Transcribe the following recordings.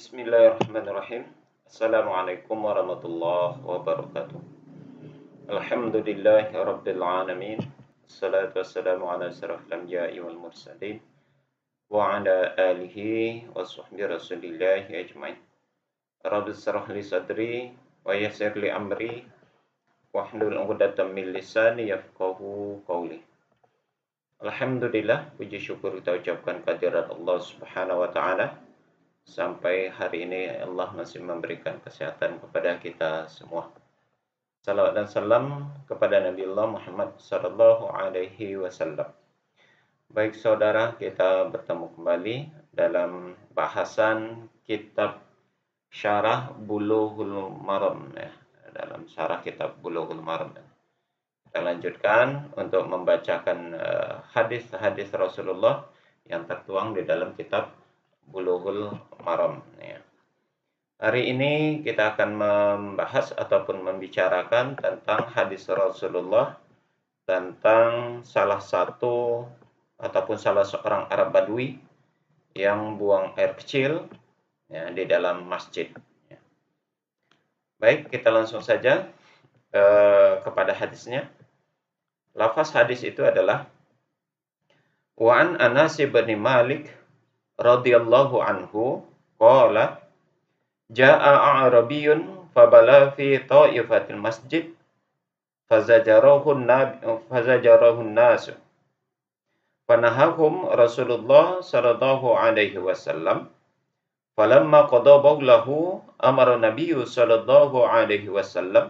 Bismillahirrahmanirrahim. Assalamualaikum warahmatullahi wabarakatuh. Alhamdulillahi rabbil alamin. Assalatu wassalamu ala asyrafil anbiya'i wal mursalin wa ala alihi wa sahbihi rasulillahi ajmain. Rabbi shrah li sadri wa yassir li amri wahlul 'uqdatam min lisani yafqahu qawli. Alhamdulillah, puji syukur kita ucapkan kehadirat Allah Subhanahu wa taala. Sampai hari ini Allah masih memberikan kesehatan kepada kita semua. Salawat dan salam kepada Nabi Allah Muhammad sallallahu alaihi wasallam. Baik saudara, kita bertemu kembali dalam bahasan kitab Syarah Bulughul Maram ya. Dalam syarah kitab Bulughul Maram. Kita lanjutkan untuk membacakan hadis-hadis Rasulullah yang tertuang di dalam kitab Bulughul Maram ya. Hari ini kita akan membahas ataupun membicarakan tentang hadis Rasulullah tentang salah satu ataupun salah seorang Arab Badui yang buang air kecil ya, di dalam masjid ya. Baik, kita langsung saja kepada hadisnya. Lafaz hadis itu adalah wa an Anas bin Malik radhiyallahu anhu qala jaa a'rabiyyun fabala fi ta'ifatil masjid fazajarahu an-nas fanahahum Rasulullah sallallahu alaihi wasallam falamma qada bawlahu amara nabiyyu sallallahu alaihi wasallam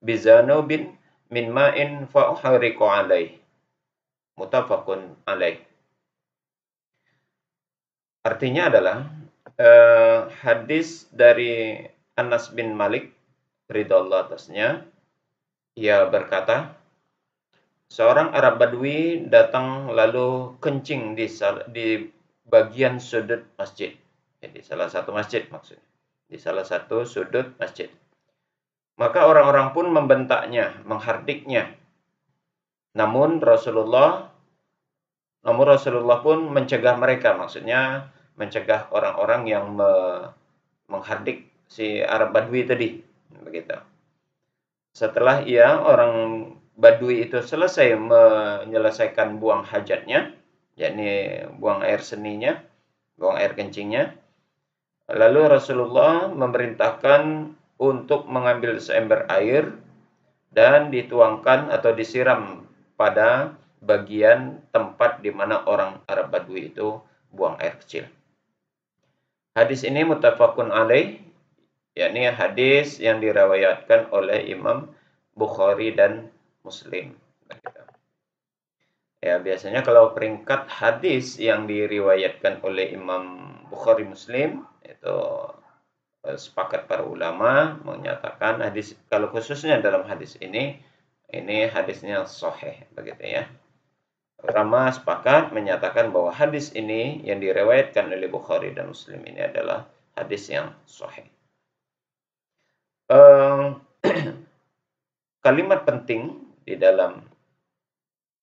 bizanubin min ma'in fa uhriqu alaihi muttafaqun alaihi. Artinya adalah hadis dari Anas bin Malik ridhiyallahu atasnya, ia berkata, seorang Arab Badui datang lalu kencing di bagian sudut masjid, di salah satu masjid maksudnya, di salah satu sudut masjid. Maka orang-orang pun membentaknya, menghardiknya. Namun Rasulullah pun mencegah mereka, maksudnya mencegah orang-orang yang menghardik si Arab Badui tadi, begitu. Setelah orang Badui itu selesai menyelesaikan buang hajatnya, yakni buang air seninya, buang air kencingnya, lalu Rasulullah memerintahkan untuk mengambil seember air dan dituangkan atau disiram pada bagian tempat di mana orang Arab Badui itu buang air kecil. Hadis ini muttafaqun alaih, yakni hadis yang diriwayatkan oleh Imam Bukhari dan Muslim. Ya, biasanya kalau peringkat hadis yang diriwayatkan oleh Imam Bukhari Muslim itu sepakat para ulama menyatakan hadis, kalau khususnya dalam hadis ini hadisnya sahih, begitu ya. Ulama sepakat menyatakan bahwa hadis ini yang diriwayatkan oleh Bukhari dan Muslim ini adalah hadis yang sahih. Kalimat penting di dalam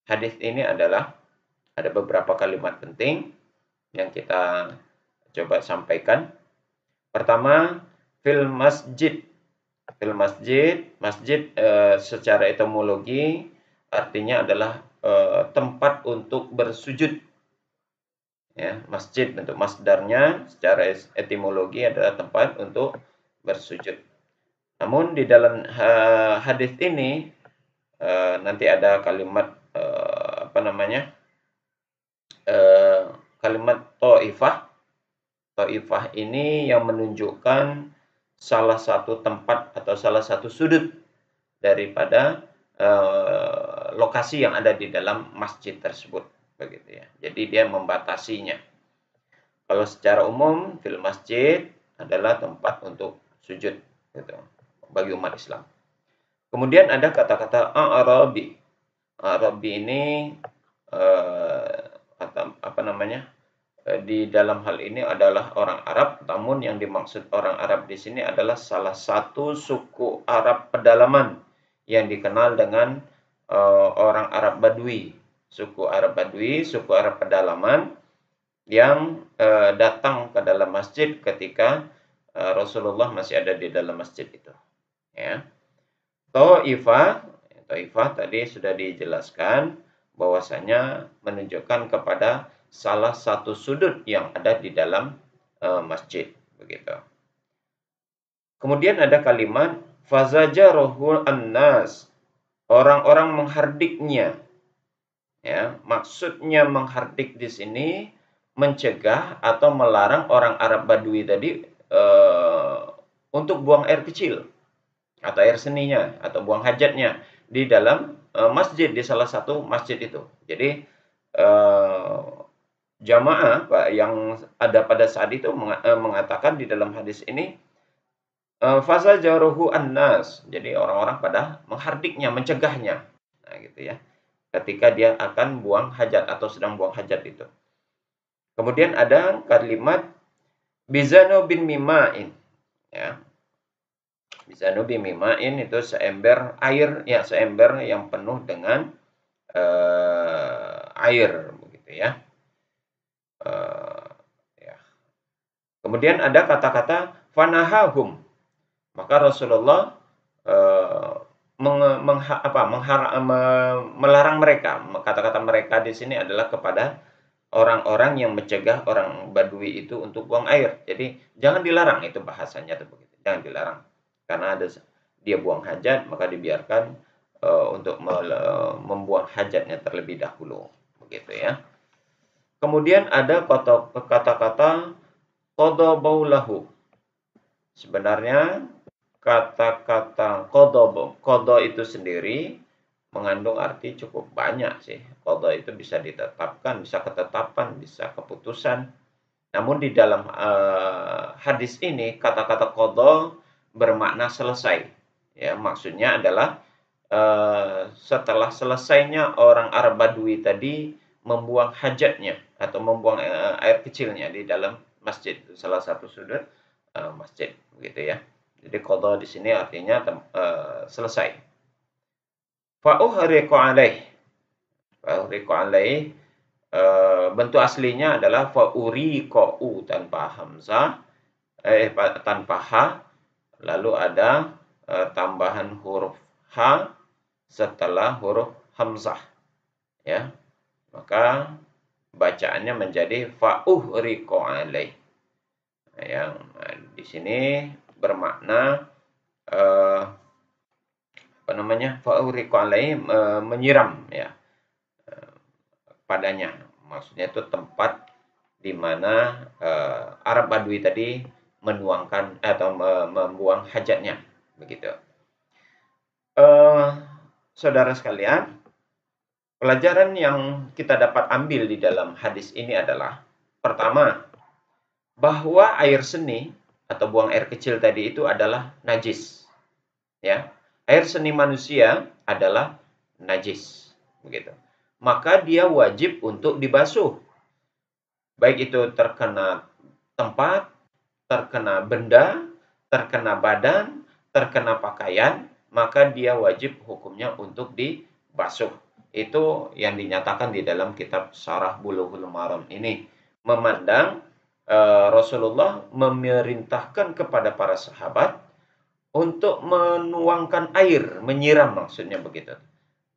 hadis ini adalah ada beberapa kalimat penting yang kita coba sampaikan. Pertama, fil masjid. Fil masjid, secara etimologi artinya adalah tempat untuk bersujud. Ya, masjid bentuk masdarnya secara etimologi adalah tempat untuk bersujud. Namun di dalam hadis ini nanti ada kalimat kalimat ta'ifah. Ta'ifah ini yang menunjukkan salah satu tempat atau salah satu sudut daripada lokasi yang ada di dalam masjid tersebut, begitu ya. Jadi dia membatasinya. Kalau secara umum fil masjid adalah tempat untuk sujud, gitu, bagi umat Islam. Kemudian ada kata-kata A'rabi. A'rabi ini di dalam hal ini adalah orang Arab, namun yang dimaksud orang Arab di sini adalah salah satu suku Arab pedalaman yang dikenal dengan orang Arab Badui. Suku Arab Badui, suku Arab pedalaman yang datang ke ke dalam masjid ketika Rasulullah masih ada di dalam masjid itu. Ya. Taifah tadi sudah dijelaskan bahwasanya menunjukkan kepada salah satu sudut yang ada di dalam masjid, begitu. Kemudian ada kalimat fazajarahul annas, orang-orang menghardiknya. Ya, maksudnya menghardik di sini mencegah atau melarang orang Arab Badui tadi untuk buang air kecil atau air seninya atau buang hajatnya di dalam masjid, di salah satu masjid itu. Jadi jamaah yang ada pada saat itu mengatakan di dalam hadis ini fazajaruhu annas. Jadi orang-orang pada menghardiknya, mencegahnya. Nah, gitu ya. Ketika dia akan buang hajat atau sedang buang hajat itu. Kemudian ada kalimat bizanu bin mima'in. Ya. Bizanu bin mima'in itu seember air, ya, seember yang penuh dengan air, begitu ya. Ya. Kemudian ada kata-kata fanahahum. Maka Rasulullah melarang mereka. Kata-kata mereka di sini adalah kepada orang-orang yang mencegah orang Badui itu untuk buang air. Jadi jangan dilarang, itu bahasanya tuh begitu. Jangan dilarang. Karena ada dia buang hajat, maka dibiarkan untuk membuang hajatnya terlebih dahulu, begitu ya. Kemudian ada kata-kata qada baulahu. Sebenarnya kata-kata qada itu sendiri mengandung arti cukup banyak sih. Qada itu bisa ditetapkan, bisa ketetapan, bisa keputusan. Namun di dalam hadis ini kata-kata qada bermakna selesai. Ya, maksudnya adalah setelah selesainya orang Arab Badui tadi membuang hajatnya atau membuang air kecilnya di dalam masjid, salah satu sudut masjid, begitu ya. Jadi qada di sini artinya selesai. Fa'uhriqu alaih. Fa'uhriqu alaih bentuk aslinya adalah fa'uriqu tanpa hamzah, tanpa ha, lalu ada tambahan huruf ha setelah huruf hamzah, ya. Maka bacaannya menjadi fa'uhriqu alaih. Yang di sini bermakna fa'uriqu alaihi, menyiram ya padanya. Maksudnya itu tempat di mana Arab Badui tadi menuangkan atau membuang hajatnya, begitu. Saudara sekalian, pelajaran yang kita dapat ambil di dalam hadis ini adalah pertama, bahwa air seni atau buang air kecil tadi itu adalah najis. Ya. Air seni manusia adalah najis, begitu. Maka dia wajib untuk dibasuh. Baik itu terkena tempat, terkena benda, terkena badan, terkena pakaian, maka dia wajib hukumnya untuk dibasuh. Itu yang dinyatakan di dalam kitab Syarah Bulughul Maram ini. Memandang Rasulullah memerintahkan kepada para sahabat untuk menuangkan air, menyiram, maksudnya begitu.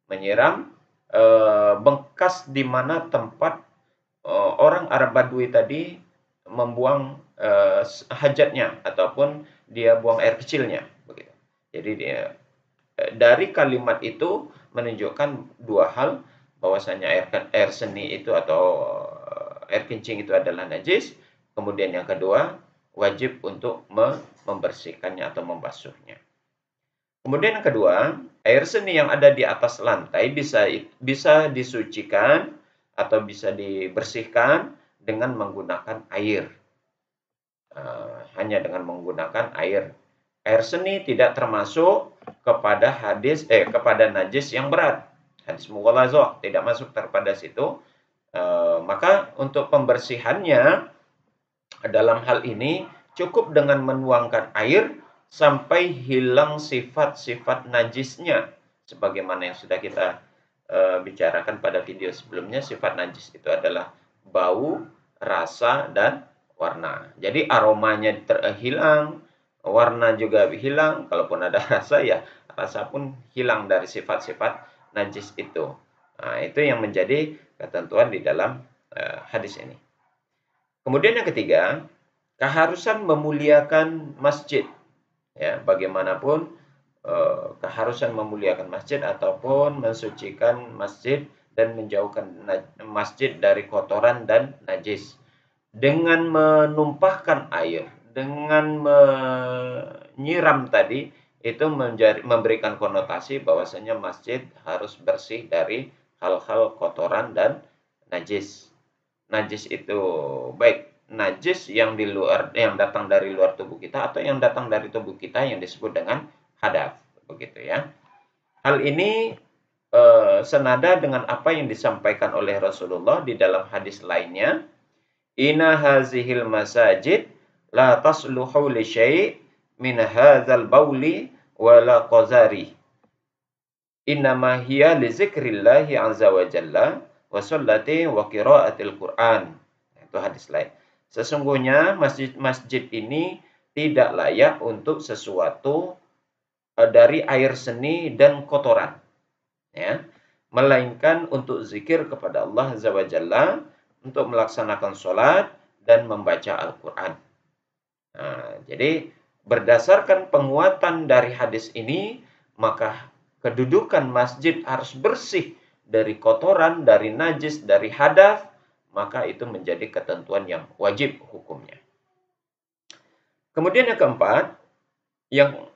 Menyiram bekas di mana tempat orang Arab Badui tadi membuang hajatnya ataupun dia buang air kecilnya, begitu. Jadi dari kalimat itu menunjukkan dua hal, bahwasanya air seni itu atau air kencing itu adalah najis. Kemudian yang kedua, wajib untuk membersihkannya atau membasuhnya. Kemudian yang kedua, air seni yang ada di atas lantai bisa disucikan atau bisa dibersihkan dengan menggunakan air. Hanya dengan menggunakan air. Air seni tidak termasuk kepada kepada najis yang berat. Hadis mughalazah tidak masuk kepada situ. Maka untuk pembersihannya dalam hal ini cukup dengan menuangkan air sampai hilang sifat-sifat najisnya. Sebagaimana yang sudah kita bicarakan pada video sebelumnya, sifat najis itu adalah bau, rasa, dan warna. Jadi aromanya hilang, warna juga hilang, kalaupun ada rasa ya rasa pun hilang dari sifat-sifat najis itu. Nah, itu yang menjadi ketentuan di dalam hadis ini. Kemudian yang ketiga, keharusan memuliakan masjid. Ya, bagaimanapun keharusan memuliakan masjid ataupun mensucikan masjid dan menjauhkan masjid dari kotoran dan najis dengan menumpahkan air, dengan menyiram tadi itu memberikan konotasi bahwasanya masjid harus bersih dari hal-hal kotoran dan najis. Najis itu baik najis yang di luar, yang datang dari luar tubuh kita atau yang datang dari tubuh kita yang disebut dengan hadas, begitu ya. Hal ini senada dengan apa yang disampaikan oleh Rasulullah di dalam hadis lainnya. Inna hazihil masajid la tasluhu li syai' min hadzal bauli wala qazari. Innama hiya li zikrillahi azza wa jalla wa sallati wa qiraatil Qur'an. Itu hadis lain. Sesungguhnya masjid-masjid ini tidak layak untuk sesuatu dari air seni dan kotoran, ya, melainkan untuk zikir kepada Allah azza wa jalla, untuk melaksanakan sholat dan membaca Al-Quran. Nah, jadi berdasarkan penguatan dari hadis ini, maka kedudukan masjid harus bersih dari kotoran, dari najis, dari hadas, maka itu menjadi ketentuan yang wajib hukumnya. Kemudian yang keempat, yang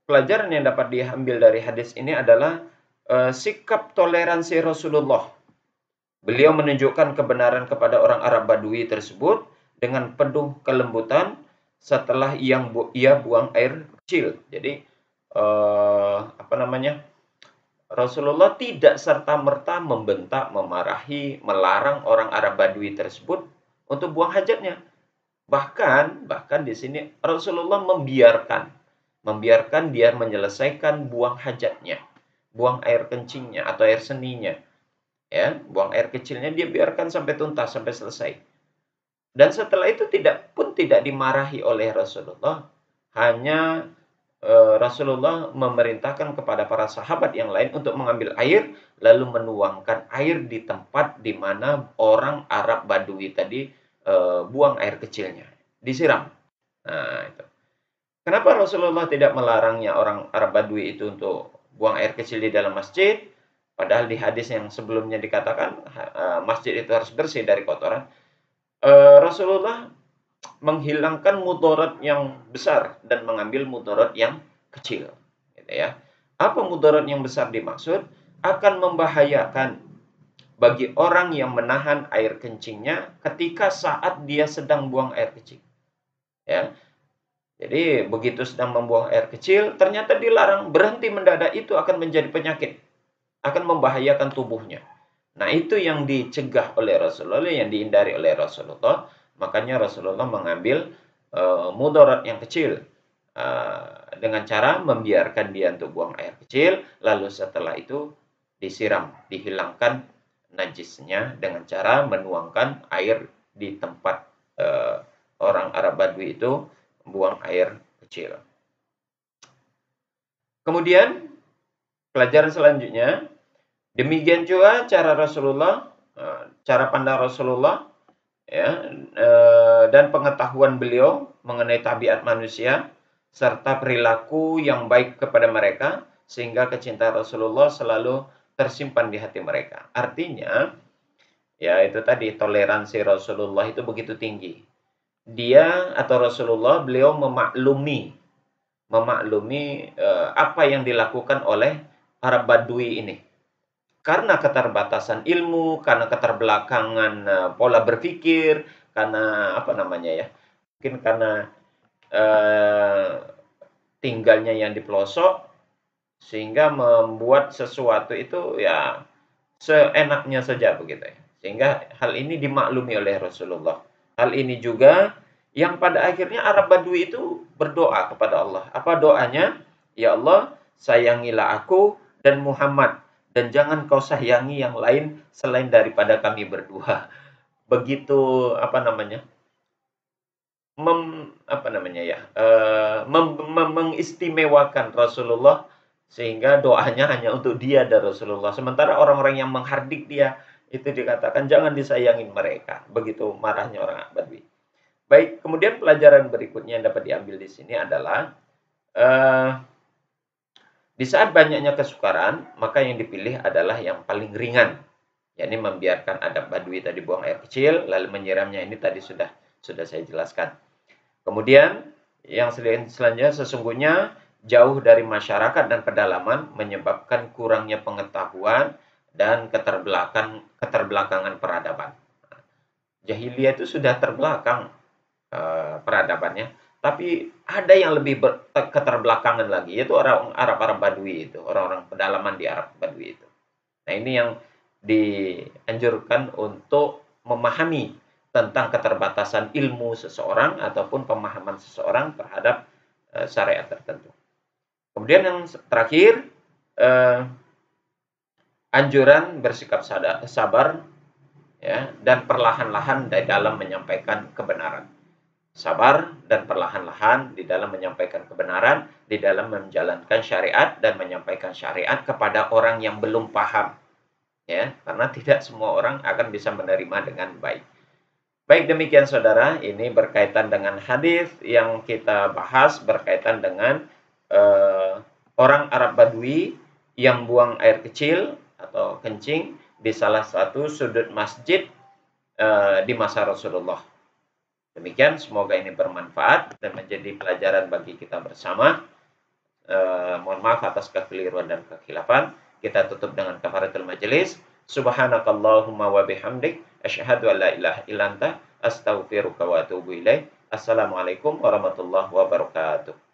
pelajaran yang dapat diambil dari hadis ini adalah sikap toleransi Rasulullah. Beliau menunjukkan kebenaran kepada orang Arab Badui tersebut dengan penuh kelembutan setelah ia buang air kecil. Jadi Rasulullah tidak serta-merta membentak, memarahi, melarang orang Arab Badui tersebut untuk buang hajatnya. Bahkan di sini Rasulullah membiarkan dia menyelesaikan buang hajatnya, buang air kencingnya atau air seninya. Ya, buang air kecilnya dia biarkan sampai tuntas, sampai selesai. Dan setelah itu tidak dimarahi oleh Rasulullah. Hanya Rasulullah memerintahkan kepada para sahabat yang lain untuk mengambil air, lalu menuangkan air di tempat di mana orang Arab Badui tadi buang air kecilnya, disiram. Nah, itu. Kenapa Rasulullah tidak melarangnya orang Arab Badui itu untuk buang air kecil di dalam masjid? Padahal di hadis yang sebelumnya dikatakan masjid itu harus bersih dari kotoran. Rasulullah menghilangkan mudarat yang besar dan mengambil mudarat yang kecil, gitu ya. Apa mudarat yang besar dimaksud? Akan membahayakan bagi orang yang menahan air kencingnya ketika saat dia sedang buang air kecil. Ya. Jadi begitu sedang membuang air kecil, ternyata dilarang, berhenti mendadak, itu akan menjadi penyakit, akan membahayakan tubuhnya. Nah, itu yang dicegah oleh Rasulullah, yang dihindari oleh Rasulullah. Makanya Rasulullah mengambil mudarat yang kecil dengan cara membiarkan dia untuk buang air kecil, lalu setelah itu disiram, dihilangkan najisnya dengan cara menuangkan air di tempat orang Arab Badui itu buang air kecil. Kemudian pelajaran selanjutnya, demikian juga cara Rasulullah, cara pandang Rasulullah, ya, dan pengetahuan beliau mengenai tabiat manusia serta perilaku yang baik kepada mereka, sehingga kecintaan Rasulullah selalu tersimpan di hati mereka. Artinya, ya itu tadi, toleransi Rasulullah itu begitu tinggi. Dia atau Rasulullah, beliau memaklumi apa yang dilakukan oleh Arab Badui ini. Karena keterbatasan ilmu, karena keterbelakangan pola berpikir, karena mungkin karena tinggalnya yang di pelosok, sehingga membuat sesuatu itu ya seenaknya saja begitu ya. Sehingga hal ini dimaklumi oleh Rasulullah. Hal ini juga yang pada akhirnya Arab Badui itu berdoa kepada Allah. Apa doanya? Ya Allah, sayangilah aku dan Muhammad, dan jangan kau sayangi yang lain selain daripada kami berdua. Begitu mengistimewakan Rasulullah sehingga doanya hanya untuk dia dan Rasulullah. Sementara orang-orang yang menghardik dia itu dikatakan jangan disayangin mereka. Begitu marahnya orang Badui. Baik, kemudian pelajaran berikutnya yang dapat diambil di sini adalah eh, di saat banyaknya kesukaran, maka yang dipilih adalah yang paling ringan, yakni membiarkan adab Badui tadi buang air kecil, lalu menyiramnya ini tadi sudah saya jelaskan. Kemudian yang selanjutnya sesungguhnya jauh dari masyarakat dan pedalaman menyebabkan kurangnya pengetahuan dan keterbelakangan peradaban. Jahiliyah itu sudah terbelakang peradabannya, tapi ada yang lebih keterbelakangan lagi, yaitu orang Arab Badui itu, orang-orang pedalaman di Arab Badui itu. Nah, ini yang dianjurkan untuk memahami tentang keterbatasan ilmu seseorang ataupun pemahaman seseorang terhadap syariat tertentu. Kemudian yang terakhir, anjuran bersikap sabar ya, dan perlahan-lahan di dalam menyampaikan kebenaran. Sabar dan perlahan-lahan di dalam menyampaikan kebenaran, di dalam menjalankan syariat dan menyampaikan syariat kepada orang yang belum paham. Ya, karena tidak semua orang akan bisa menerima dengan baik. Baik, demikian saudara, ini berkaitan dengan hadis yang kita bahas berkaitan dengan orang Arab Badui yang buang air kecil atau kencing di salah satu sudut masjid di masa Rasulullah. Demikian, semoga ini bermanfaat dan menjadi pelajaran bagi kita bersama. Mohon maaf atas kekeliruan dan kekhilafan. Kita tutup dengan kafaratul majelis. Subhanakallahumma wa bihamdik asyhadu an la ilaha illa anta astaghfiruka wa atubu ilaik. Assalamualaikum warahmatullahi wabarakatuh.